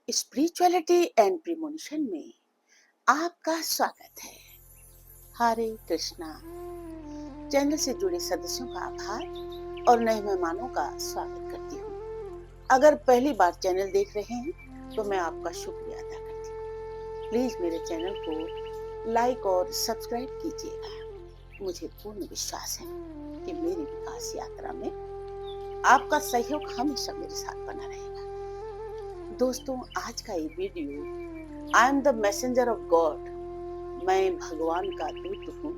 Spirituality and premonition में आपका स्वागत है। हरे कृष्णा। चैनल से जुड़े सदस्यों का आभार और नए मेहमानों का स्वागत करती हूँ। अगर पहली बार चैनल देख रहे हैं तो मैं आपका शुक्रिया अदा करती हूँ। प्लीज मेरे चैनल को लाइक और सब्सक्राइब कीजिएगा। मुझे पूर्ण विश्वास है कि मेरी विकास यात्रा में आपका सहयोग हमेशा मेरे साथ बना रहेगा। दोस्तों, आज का ये video I am the messenger of God, मैं भगवान का दूत हूँ,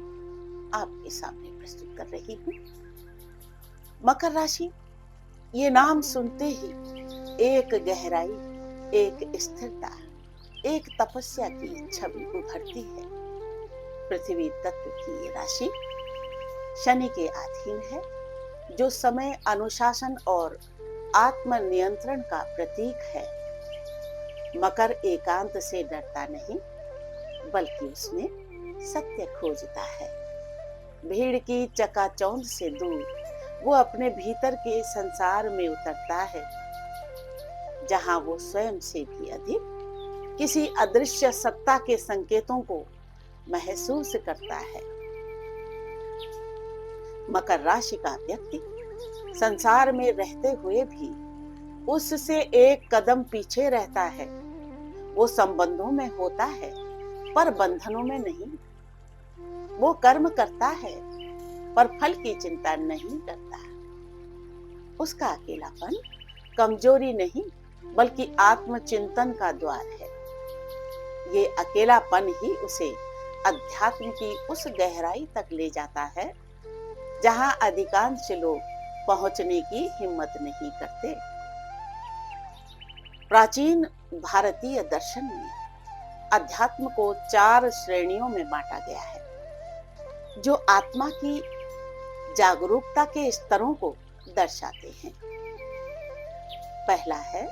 आपके सामने प्रस्तुत कर रही हूँ। मकर राशि, ये नाम सुनते ही एक गहराई, एक स्थिरता, एक तपस्या की छवि उभरती है। पृथ्वी तत्व की ये राशि शनि के अधीन है, जो समय, अनुशासन और आत्म नियंत्रण का प्रतीक है। मकर एकांत से डरता नहीं, बल्कि उसमें सत्य खोजता है। भीड़ की चकाचौंध से दूर वो अपने भीतर के संसार में उतरता है, जहां वो स्वयं से भी अधिक किसी अदृश्य सत्ता के संकेतों को महसूस करता है। मकर राशि का व्यक्ति संसार में रहते हुए भी उससे एक कदम पीछे रहता है। वो संबंधों में होता है पर बंधनों में नहीं। वो कर्म करता है पर फल की चिंता नहीं करता। उसका अकेलापन कमजोरी नहीं, बल्कि आत्मचिंतन का द्वार है। ये अकेलापन ही उसे अध्यात्म की उस गहराई तक ले जाता है जहां अधिकांश लोग पहुंचने की हिम्मत नहीं करते। प्राचीन भारतीय दर्शन में अध्यात्म को 4 श्रेणियों में बांटा गया है, जो आत्मा की जागरूकता के स्तरों को दर्शाते हैं। पहला है,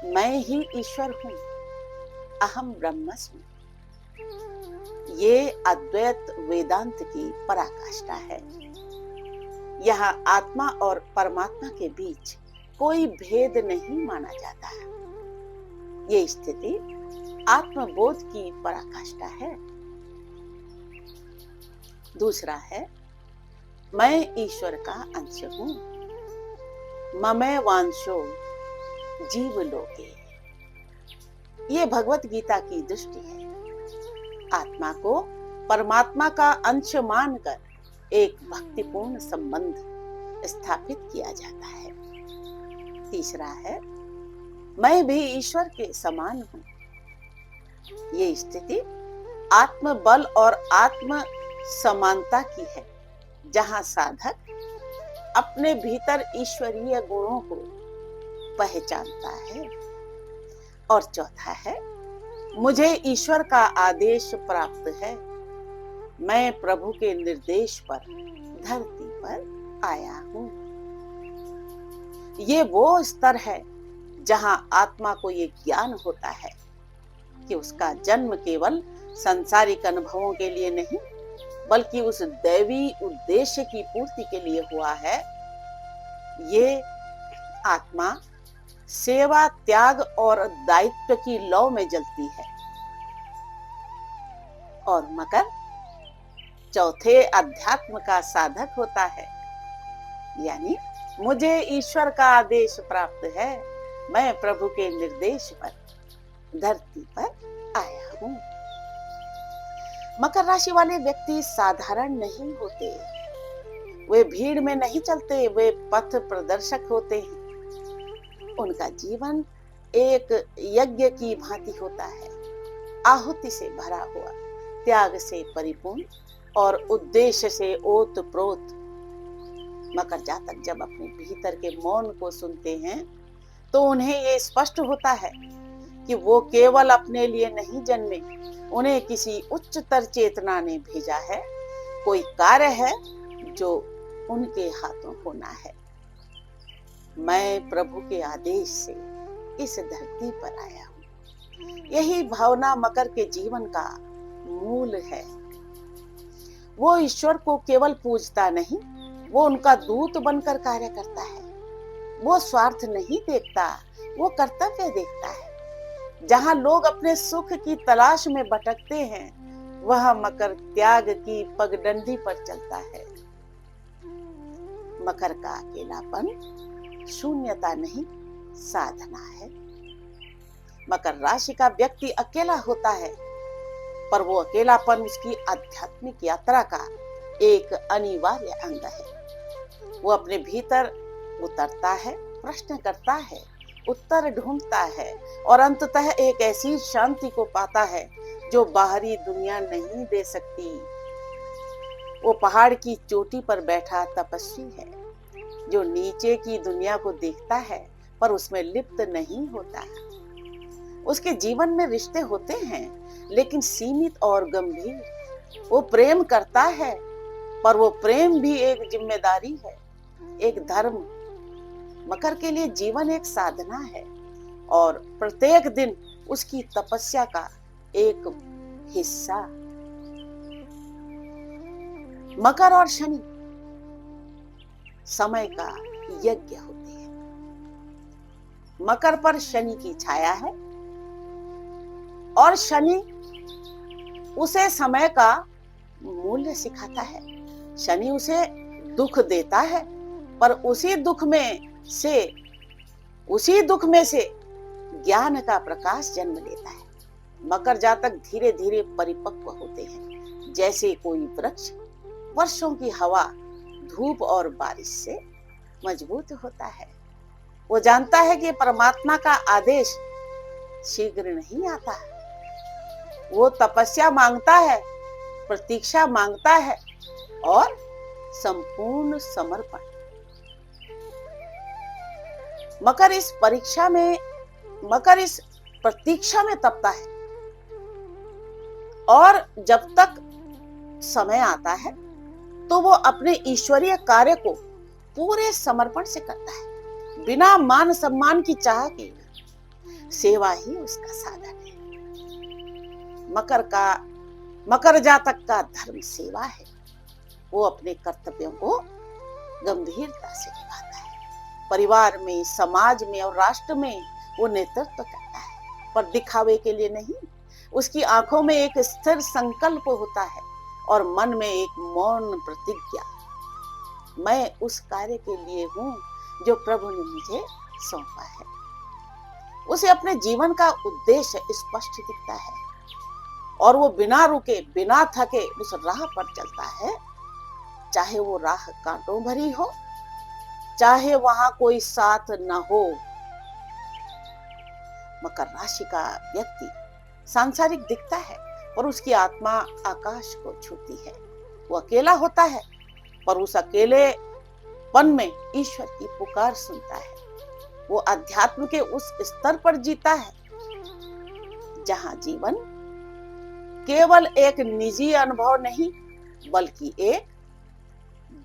मैं ही ईश्वर हूं, अहम ब्रह्मस्मि। ये अद्वैत वेदांत की पराकाष्ठा है। यहाँ आत्मा और परमात्मा के बीच कोई भेद नहीं माना जाता। ये स्थिति आत्मबोध की पराकाष्ठा है। दूसरा है, मैं ईश्वर का अंश हूँ, ममे वांशो जीव लोके। ये भगवत गीता की दृष्टि है। आत्मा को परमात्मा का अंश मानकर एक भक्तिपूर्ण संबंध स्थापित किया जाता है। तीसरा है, मैं भी ईश्वर के समान हूं। ये स्थिति आत्म बल और आत्म समानता की है, जहां साधक अपने भीतर ईश्वरीय गुणों को पहचानता है। और चौथा है, मुझे ईश्वर का आदेश प्राप्त है, मैं प्रभु के निर्देश पर धरती पर आया हूं। ये वो स्तर है जहां आत्मा को ये ज्ञान होता है कि उसका जन्म केवल सांसारिक अनुभवों के लिए नहीं, बल्कि उस दैवी उद्देश्य की पूर्ति के लिए हुआ है। ये आत्मा सेवा, त्याग और दायित्व की लौ में जलती है। और मकर चौथे अध्यात्म का साधक होता है, यानी मुझे ईश्वर का आदेश प्राप्त है, मैं प्रभु के निर्देश पर धरती पर आया हूं। मकर राशि वाले व्यक्ति साधारण नहीं होते। वे भीड़ में नहीं चलते, वे पथ प्रदर्शक होते हैं। उनका जीवन एक यज्ञ की भांति होता है, आहुति से भरा हुआ, त्याग से परिपूर्ण और उद्देश्य से ओतप्रोत। मकर जातक जब अपने भीतर के मौन को सुनते हैं तो उन्हें ये स्पष्ट होता है कि वो केवल अपने लिए नहीं जन्मे, उन्हें किसी उच्चतर चेतना ने भेजा है। कोई कार्य है जो उनके हाथों होना है। मैं प्रभु के आदेश से इस धरती पर आया हूँ। यही भावना मकर के जीवन का मूल है। वो ईश्वर को केवल पूजता नहीं, वो उनका दूत बनकर कार्य करता है। वो स्वार्थ नहीं देखता, वो कर्तव्य देखता है। जहां लोग अपने सुख की तलाश में भटकते हैं, वह मकर त्याग की पगडंडी पर चलता है। मकर का अकेलापन शून्यता नहीं, साधना है। मकर राशि का व्यक्ति अकेला होता है, पर वो अकेलापन उसकी आध्यात्मिक यात्रा का एक अनिवार्य अंग है। वो अपने भीतर उतरता है, प्रश्न करता है, उत्तर ढूंढता है और अंततः एक ऐसी शांति को पाता है जो बाहरी दुनिया नहीं दे सकती। वो पहाड़ की चोटी पर बैठा तपस्वी है, जो नीचे की दुनिया को देखता है पर उसमें लिप्त नहीं होता। उसके जीवन में रिश्ते होते हैं, लेकिन सीमित और गंभीर। वो प्रेम करता है, पर वो प्रेम भी एक जिम्मेदारी है, एक धर्म। मकर के लिए जीवन एक साधना है और प्रत्येक दिन उसकी तपस्या का एक हिस्सा। मकर और शनि समय का यज्ञ होते हैं। मकर पर शनि की छाया है और शनि उसे समय का मूल्य सिखाता है। शनि उसे दुख देता है, पर उसी दुख में से ज्ञान का प्रकाश जन्म लेता है। मकर जातक धीरे धीरे परिपक्व होते हैं, जैसे कोई वृक्ष वर्षों की हवा, धूप और बारिश से मजबूत होता है। वो जानता है कि परमात्मा का आदेश शीघ्र नहीं आता। वो तपस्या मांगता है, प्रतीक्षा मांगता है और संपूर्ण समर्पण। मकर इस प्रतीक्षा में तपता है और जब तक समय आता है तो वो अपने ईश्वरीय कार्य को पूरे समर्पण से करता है, बिना मान सम्मान की चाह के। सेवा ही उसका साधन है। मकर जातक का धर्म सेवा है। वो अपने कर्तव्यों को गंभीरता से निभाता है। परिवार में, समाज में और राष्ट्र में वो नेतृत्व करता है, पर दिखावे के लिए नहीं। उसकी आंखों में एक स्थिर संकल्प होता है और मन में एक मौन प्रतिज्ञा। मैं उस कार्य के लिए हूँ जो प्रभु ने मुझे सौंपा है। उसे अपने जीवन का उद्देश्य स्पष्ट दिखता है और वो बिना रुके, बिना थके उस राह पर चलता है, चाहे वो राह कांटों भरी हो, चाहे वहां कोई साथ न हो। मकर राशि का व्यक्ति सांसारिक दिखता है, पर उसकी आत्मा आकाश को छूती है। वो अकेला होता है, पर उस अकेलेपन में ईश्वर की पुकार सुनता है। वो अध्यात्म के उस स्तर पर जीता है जहां जीवन केवल एक निजी अनुभव नहीं, बल्कि एक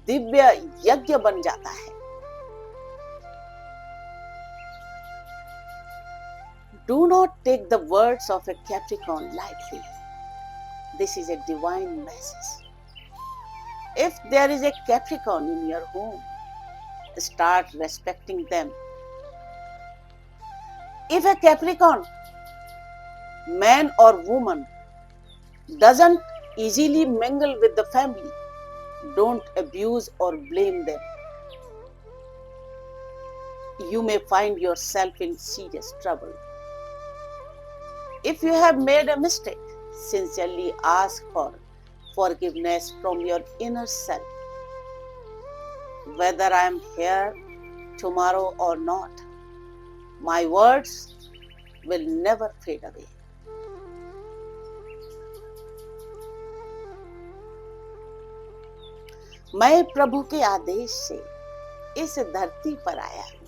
दिव्य यज्ञ बन जाता है। Do not take the words of a Capricorn lightly. This is a divine message. If there is a Capricorn in your home, start respecting them. If a Capricorn, man or woman, doesn't easily mingle with the family, don't abuse or blame them. You may find yourself in serious trouble. If you have made a mistake, sincerely ask for forgiveness from your inner self. Whether I am here tomorrow or not, my words will never fade away. मैं प्रभु के आदेश से इस धरती पर आया हूं।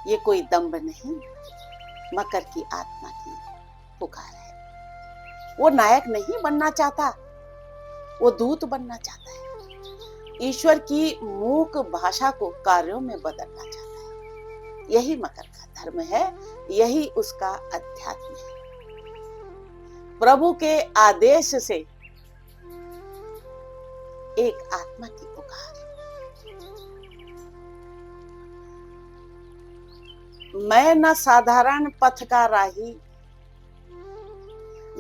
ये कोई दंभ नहीं, मकर की आत्मा की पुकार है। वो नायक नहीं बनना चाहता, वो दूत बनना चाहता है। ईश्वर की मूक भाषा को कार्यों में बदलना चाहता है। यही मकर का धर्म है, यही उसका अध्यात्म है। प्रभु के आदेश से एक आत्मा की पुकार। मैं न साधारण पथ का राही,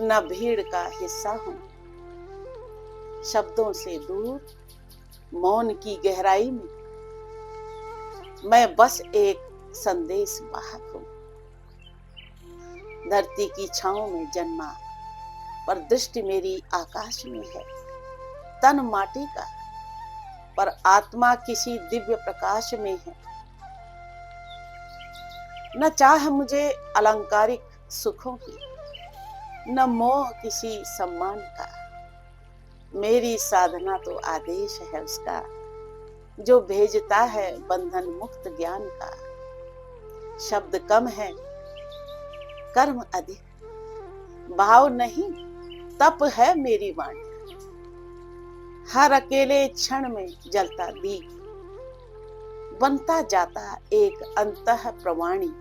न भीड़ का हिस्सा हूं। शब्दों से दूर मौन की गहराई में मैं बस एक संदेश वाहक हूं। धरती की छांव में जन्मा, पर दृष्टि मेरी आकाश में है। तन माटी का, पर आत्मा किसी दिव्य प्रकाश में है। न चाह मुझे अलंकारिक सुखों की, न मोह किसी सम्मान का। मेरी साधना तो आदेश है उसका, जो भेजता है बंधन मुक्त ज्ञान का। शब्द कम है, कर्म अधिक, भाव नहीं तप है मेरी वाणी। हर अकेले क्षण में जलता दीप, बनता जाता एक अंतः प्रवाणी।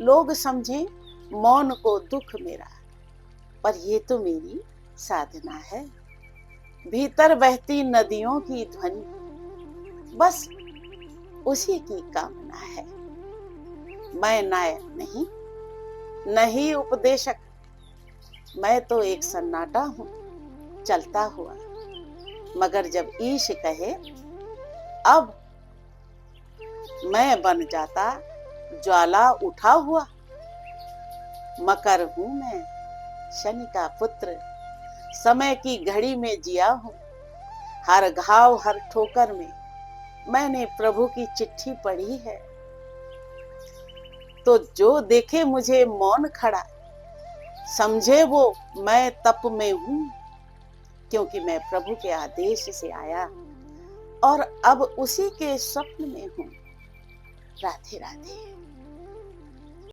लोग समझे मौन को दुख मेरा, पर ये तो मेरी साधना है। भीतर बहती नदियों की ध्वनि, बस उसी की कामना है। मैं नायक नहीं, नहीं उपदेशक, मैं तो एक सन्नाटा हूं चलता हुआ। मगर जब ईश कहे अब, मैं बन जाता ज्वाला उठा हुआ। मकर हूं मैं, शनि का पुत्र, समय की घड़ी में जिया हूं। हर घाव हर ठोकर में मैंने प्रभु की चिट्ठी पढ़ी है। तो जो देखे मुझे मौन खड़ा, समझे वो मैं तप में हूं। क्योंकि मैं प्रभु के आदेश से आया और अब उसी के स्वप्न में हूं। राधे राधे।